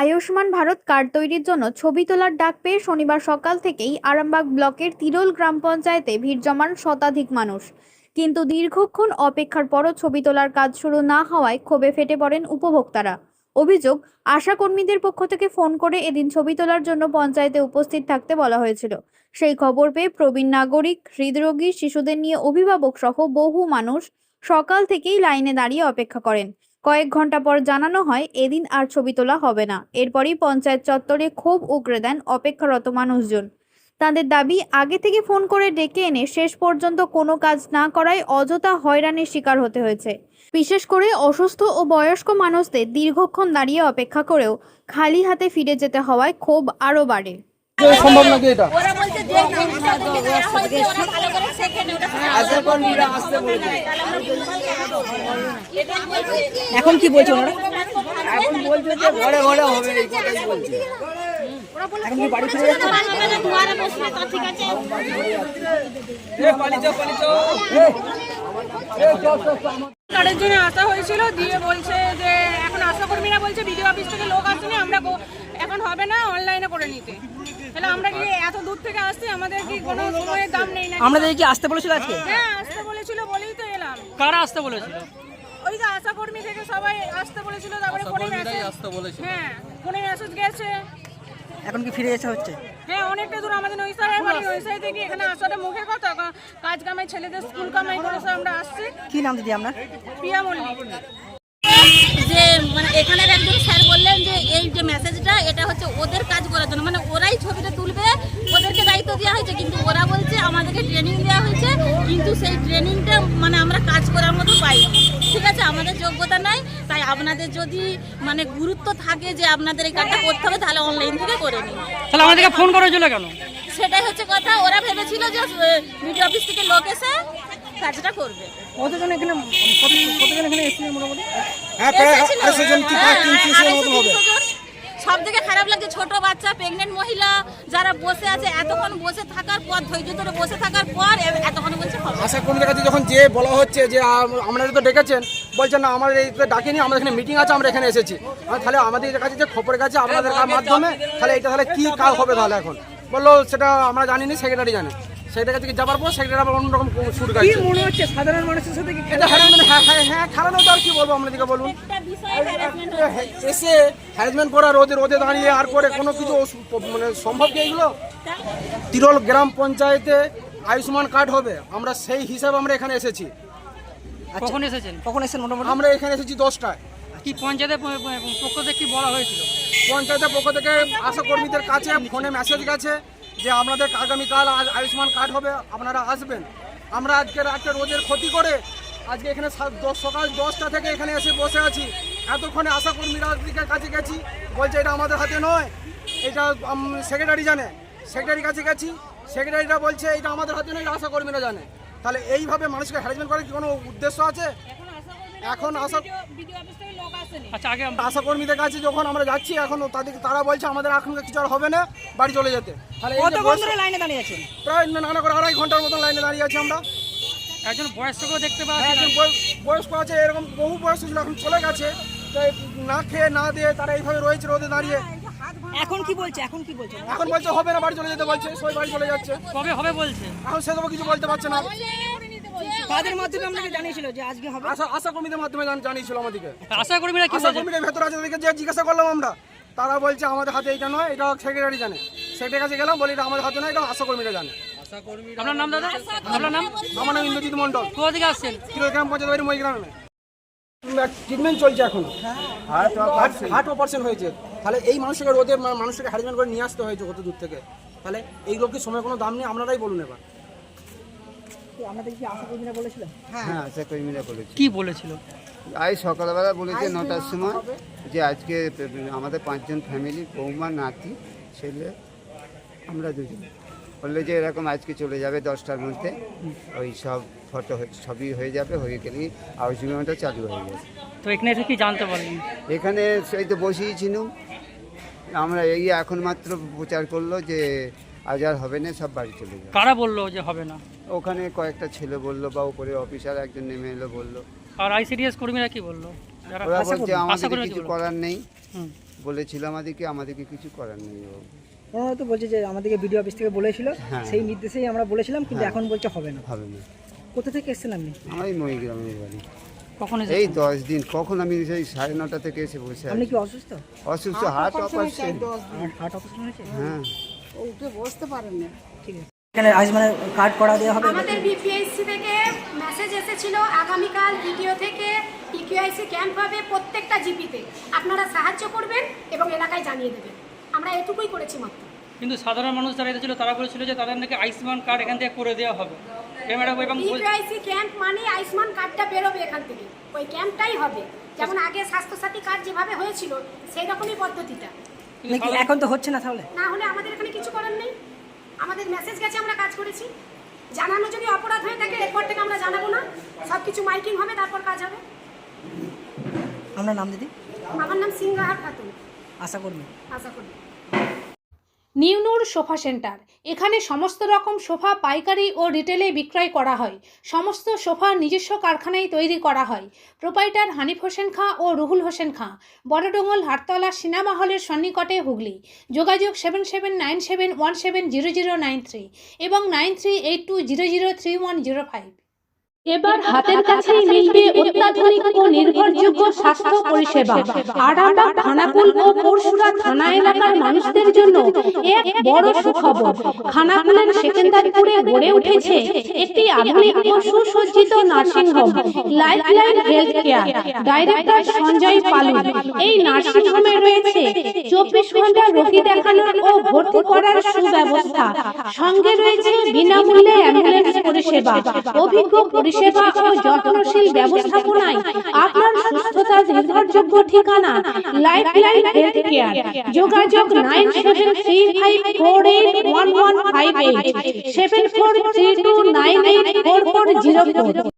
Ayushman Bharat card তৈরির জন্য ছবি তোলার ডাক পেয়ে শনিবার সকাল থেকেই আরামবাগ ব্লকের তিরোল গ্রাম পঞ্চায়েতে ভিড় জমান শতাধিক মানুষ। কিন্তু দীর্ঘক্ষণ অপেক্ষার পরও ছবি তোলার কাজ শুরু না হওয়ায় ক্ষোভে ফেটে পড়েন উপভোক্তারা। অভিযোগ, আশাকর্মীদের পক্ষ থেকে ফোন করে এদিন ছবি তোলার জন্য পঞ্চায়েতে উপস্থিত থাকতে বলা হয়েছিল। সেই খবর পেয়ে প্রবীণ নাগরিক, হৃদরোগী, শিশুদের নিয়ে অভিভাবক সহ বহু মানুষ সকাল থেকেই লাইনে দাঁড়িয়ে অপেক্ষা করেন। কয়েক ঘন্টা পর জানানো হয় এদিন আর ছবি তোলা হবে না। এরপরই পঞ্চায়েত চত্বরে ক্ষোভ উগরে দেন অপেক্ষারত মানুষজন। তাদের দাবি, আগে থেকে ফোন করে ডেকে এনে শেষ পর্যন্ত কোনো কাজ না করায় অযথা হয়রানির শিকার হতে হয়েছে। বিশেষ করে অসুস্থ ও বয়স্ক মানুষদের দীর্ঘক্ষণ দাঁড়িয়ে অপেক্ষা করেও খালি হাতে ফিরে যেতে হওয়ায় ক্ষোভ আরও বাড়ে। সম্ভব নাকি এটা? ওরা বলছে যে জিনিসটা থেকে দেওয়া হয়েছে ওরা ভালো করে শেখেন ওটা আশা কর্মীরা আসতে বলেছে। এখন কি বলছে ওরা? এখন বলছে যে ঘরে ঘরে হবে, এই কথাই বলছে। এখন কি বাড়ি ফিরে যাচ্ছে? দুয়ারে বসবে তা ঠিক আছে। কার্ডের জন্য আসা হয়েছিল, দিয়ে বলছে যে এখন আশাকর্মীরা বলছে বিডিও অফিস থেকে লোক আসেনি, আমরা এখন হবে না, অনলাইনে করে নিতে। তাহলে আমরা কি এত দূর থেকে আসছি, আমাদের কি কোনো সময়ের দাম নেই না? আমাদের কি আসতে বলেছিল আজকে? হ্যাঁ, আসতে বলেছিল বলেই তো এলাম। কারা আসতে বলেছিল? ওই যে আশাকর্মী থেকে সবাই আসতে বলেছিল, তারপরে ফোনে মেসেজ, হ্যাঁ ফোনে মেসেজ গেছে। এখন কি ফিরে যেতে হচ্ছে? হ্যাঁ, অনেকটা দূর আমাদের নৈসারের বাড়ি, নৈসারি থেকে এখানে আসাটা মুখের কথা, কাজ কামাই ছেলেদের স্কুল কামাই করে আমরা আসছি। কি নাম দিদি আপনার? প্রিয়া মল্লিক। যে মানে এখানের একজন স্যার বললেন যে এই যে মেসেজটা এটা হচ্ছে ওদের কাজ করার জন্য, মানে ওরাই ছবিটা তুলবে, ওদেরকে দায়িত্ব দেওয়া হয়েছে। কিন্তু ওরা বলছে আমাদেরকে ট্রেনিং দেওয়া হয়েছে, কিন্তু সেই ট্রেনিংটা মানে আমরা কাজ করার মতো পাই। ঠিক আছে, আমাদের যোগ্যতা নাই, তাই আপনাদের যদি মানে গুরুত্ব থাকে যে আপনাদের এই কাজটা করতে হবে, তাহলে অনলাইন থেকে করে নিন। তাহলে আমাদেরকে ফোন করেছিল কেন? সেটাই হচ্ছে কথা। ওরা ভেবেছিল যে বিডিও অফিস থেকে লোক এসে কাজটা করবে। কতজন এখানে এসেছিল মোটামুটি? হ্যাঁ, প্রায় 250 জন কি 300 জন মতো হবে। সব থেকে খারাপ লাগছে ছোট বাচ্চা, প্রেগনেন্ট মহিলা যারা বসে আছে, এতক্ষণ বসে থাকার পর, ধৈর্য ধরে বসে থাকার পর এতক্ষণ বলছে হবে। আশা কর্মীদের কাছে যখন যে বলা হচ্ছে যে আপনারা তো ডেকেছেন, বলছেন না আমাদের এই ডাকিনি, আমাদের এখানে মিটিং আছে, আমরা এখানে এসেছি। তাহলে আমাদের কাছে যে খবরের কাছে আপনাদের মাধ্যমে তাহলে এটা তাহলে কি কাজ হবে? তাহলে এখন বললো সেটা আমরা জানিনি, সেক্রেটারি জানে। সেটার কাছে যাবার পর সেক্রেটারি আবার অন্যরকম সুর গাইছে। কি মনে হচ্ছে সাধারণ মানুষের সাথে কি এটা হ্যাঁ খেলানো তো আর কি বলবো আপনাদেরকে, বলুন। একটা বিষয় harassment এসে হ্যারাসমেন্ট করা, রোদে দাঁড়িয়ে আর করে কোনো কিছু মানে সম্ভব কি এগুলো? তিরোল গ্রাম পঞ্চায়েতে আয়ুষ্মান কার্ড হবে, আমরা সেই হিসাবে আমরা এখানে এসেছি। কখন এসেছেন? কখন এসেছেন মোটামুটি? আমরা এখানে এসেছি 10টায়। কি পঞ্চায়েতের পক্ষ থেকে কি বলা হয়েছিল? পঞ্চায়েতের পক্ষ থেকে আশা কর্মীদের কাছে ফোনে মেসেজ গেছে যে আপনাদের আগামীকাল আয়ুষ্মান কার্ড হবে, আপনারা আসবেন। আমরা আজকে রাতে রোদের ক্ষতি করে আজকে এখানে সকাল 10টা থেকে এখানে এসে বসে আছি। এতক্ষণে আশা কর্মীরা কাছে গেছি, বলছে এটা আমাদের হাতে নয়, এটা সেক্রেটারি জানে। সেক্রেটারির কাছে গেছি, সেক্রেটারিরা বলছে এটা আমাদের হাতে নয়, এটা আশা কর্মীরা জানে। তাহলে এইভাবে মানুষকে হ্যারাসমেন্ট করার কি কোনো উদ্দেশ্য আছে? এখন বিডিও অফিস থেকে লোক আসেনি। আচ্ছা, আগে আশা কর্মীদের কাছে যখন আমরা যাচ্ছি, এখন তারা বলছে আমাদের এখন কিছু আর হবে না, বাড়ি চলে যেতে। তাহলে এই যে কতক্ষণ ধরে লাইনে দাঁড়িয়ে আছেন? প্রায় নানা করে 2.5 ঘন্টার মতন লাইনে দাঁড়িয়ে আছি আমরা। একজন বয়স্ককেও দেখতে পাওয়া হ্যাঁ, যাচ্ছে। একজন বয়স্ক আছে, এরকম বহু বয়স্ক ছিল, এখন চলে গেছে। তাই না খেয়ে না দিয়ে তারা এইভাবে রয়েছে রোদে দাঁড়িয়ে। এখন কি বলছে? এখন কি বলছে? এখন বলছে হবে না, বাড়ি চলে যেতে বলছে, সবাই বাড়ি চলে যাচ্ছে। কবে হবে বলছে? এখন সেসব কিছু বলতে পারছে না। কাদের মাধ্যমে আপনাকে জানিয়েছিল যে আজকে হবে? আশা কর্মীদের মাধ্যমে জানিয়েছিল আমাদেরকে। আশা কর্মীরা কি আশা বলছে? কর্মীদের ভেতর আছে, তাদেরকে যে জিজ্ঞাসা করলাম আমরা, তারা বলছে আমাদের হাতে এটা নয়, এটা সেক্রেটারি জানে। সেক্রেটারির কাছে গেলাম, বলি এটা আমাদের হাতে নয়, এটা আশা কর্মীরা জানে। আপনার নাম দাদা? আপনার নাম? আমার নাম ইন্দ্রজিৎ মন্ডল, কোথা থেকে আসছেন? তিরোল গ্রাম পঞ্চায়েত বাড়ি মহিগ্রামে। ট্রিটমেন্ট চলছে এখন, হার্ট অপারেশন হয়েছে। তাহলে এই মানুষকে রোদে মানুষকে হ্যারাসমেন্ট করে নিয়ে আসতে হয়েছে কত দূর থেকে। তাহলে এইগুলো কি সময় কোনো দাম নেই? আপনারাই বলুন এবার। আমাদের কি আশা কর্মীরা বলেছিল? হ্যাঁ, আশা কর্মীরা বলেছে। কি বলেছিল? আজ সকালবেলা বলেছে 9টার সময় যে আজকে আমাদের 5 জন ফ্যামিলি, বৌমা, নাতি, ছেলে, আমরা 2 জন বললে যে এরকম আজকে চলে যাবে 10টার মধ্যে, ওই সব ফটো ছবি হয়ে যাবে, হয়ে গেলেই আউসবিমানটা চালু হয়ে যাবে। তো এখানে এসে কি জানতে পারলেন? এখানে সেই তো বসিয়েছিলাম আমরা, এই এখন মাত্র প্রচার করলো যে আজ আর হবে না, সব বাড়ি চলে যাবে। কারা বললো যে হবে না? ওখানে কয়েকটা ছেলে বললো, বা উপরে অফিসার একজন নেমে এলো বললো। আর আইসিডিএস কর্মীরা কি বললো? যারা ওরা আশা বলছে কর্মী, আশা আমাদের কর্মীরা কি কিছু বললো? করার নেই, হুম। বলেছিল আমাদেরকে কিছু করার নেই ও। ওনারা তো বলছে যে আমাদেরকে বিডিও অফিস থেকে বলেছিল, হ্যাঁ। সেই নির্দেশেই আমরা বলেছিলাম, কিন্তু হ্যাঁ। এখন বলছে হবে না। হবে না। কোথা থেকে এসেছেন আপনি? আমার এই মহিগ্রামের বাড়ি। কখন এই 10 দিন, কখন আমি সেই 9:30 থেকে এসে বসে আপনি আছি। কি অসুস্থ? অসুস্থ, হার্ট অপারেশন। হার্ট অপারেশন হয়েছে? হ্যাঁ, ঠিক আছে। এখানে আয়ুষ্মানের কার্ড করা দেওয়া হবে? আমাদের বিপিএসসি থেকে মেসেজ এসেছিল আগামীকাল ভিডিও থেকে ইকিউআইসি ক্যাম্প হবে প্রত্যেকটা জিপিতে, আপনারা সাহায্য করবেন এবং এলাকায় জানিয়ে দেবেন। আমরা এটুকুই করেছি মাত্র। কিন্তু সাধারণ মানুষ যারা এসেছিল তারা বলেছিল যে তাদের নাকি আয়ুষ্মান কার্ড এখান থেকে করে দেওয়া হবে। এবং ইকিউআইসি ক্যাম্প মানে আয়ুষ্মান কার্ডটা বেরোবে এখান থেকে, ওই ক্যাম্পটাই হবে। যেমন আগে স্বাস্থ্যসাথী কার্ড যেভাবে হয়েছিল সেই রকমই পদ্ধতিটা। নাকি এখন তো হচ্ছে না? তাহলে না হলে আমাদের এখানে কিছু করার নেই। আমাদের মেসেজ গেছে, আমরা কাজ করেছি। জানানো যদি অপরাধ হয়ে থাকে এরপর থেকে আমরা জানাবো না, সব কিছু মাইকিং হবে, তারপর কাজ হবে। আপনার নাম দিদি? আমার নাম সিংহার খাতুন, আশা করবেন। আশা করি। নিউনুর সোফা সেন্টার, এখানে সমস্ত রকম সোফা পাইকারি ও রিটেলে বিক্রয় করা হয়। সমস্ত সোফা নিজস্ব কারখানায় তৈরি করা হয়। প্রোপাইটার হানিফ হোসেন খাঁ ও রুহুল হোসেন খাঁ, বড়ডোঙ্গল হাটতলা সিনেমা হলের সন্নিকটে, হুগলি। যোগাযোগ 7797170093 এবং 9382003105। এবার হাতের কাছেই মিলবে অত্যাধুনিক ও নির্ভরযোগ্য স্বাস্থ্য পরিষেবা। আরামবাগ, খানাকুল ও পরশুরা থানা এলাকার মানুষদের জন্য এক বড় সুখবর। খানাকুলের সেকেন্দারপুরে গড়ে উঠেছে একটি আধুনিক ও সুসজ্জিত nursing home, lifeline health care. Director Sanjay Palu. এই নার্সিংহোমে রয়েছে 24 ঘন্টা রোগী দেখানোর ও ভর্তি করার সুব্যবস্থা। সঙ্গে রয়েছে বিনামূল্যে অ্যাম্বুলেন্স পরিষেবা। অভিজ্ঞ পরিষেবা ও যত্নশীল ব্যবস্থাপনায় আপনার সুস্থতার নির্ভরযোগ্য ঠিকানা লাইফলাইন হেলথ কেয়ার। যোগাযোগ 9735481158 7432984404।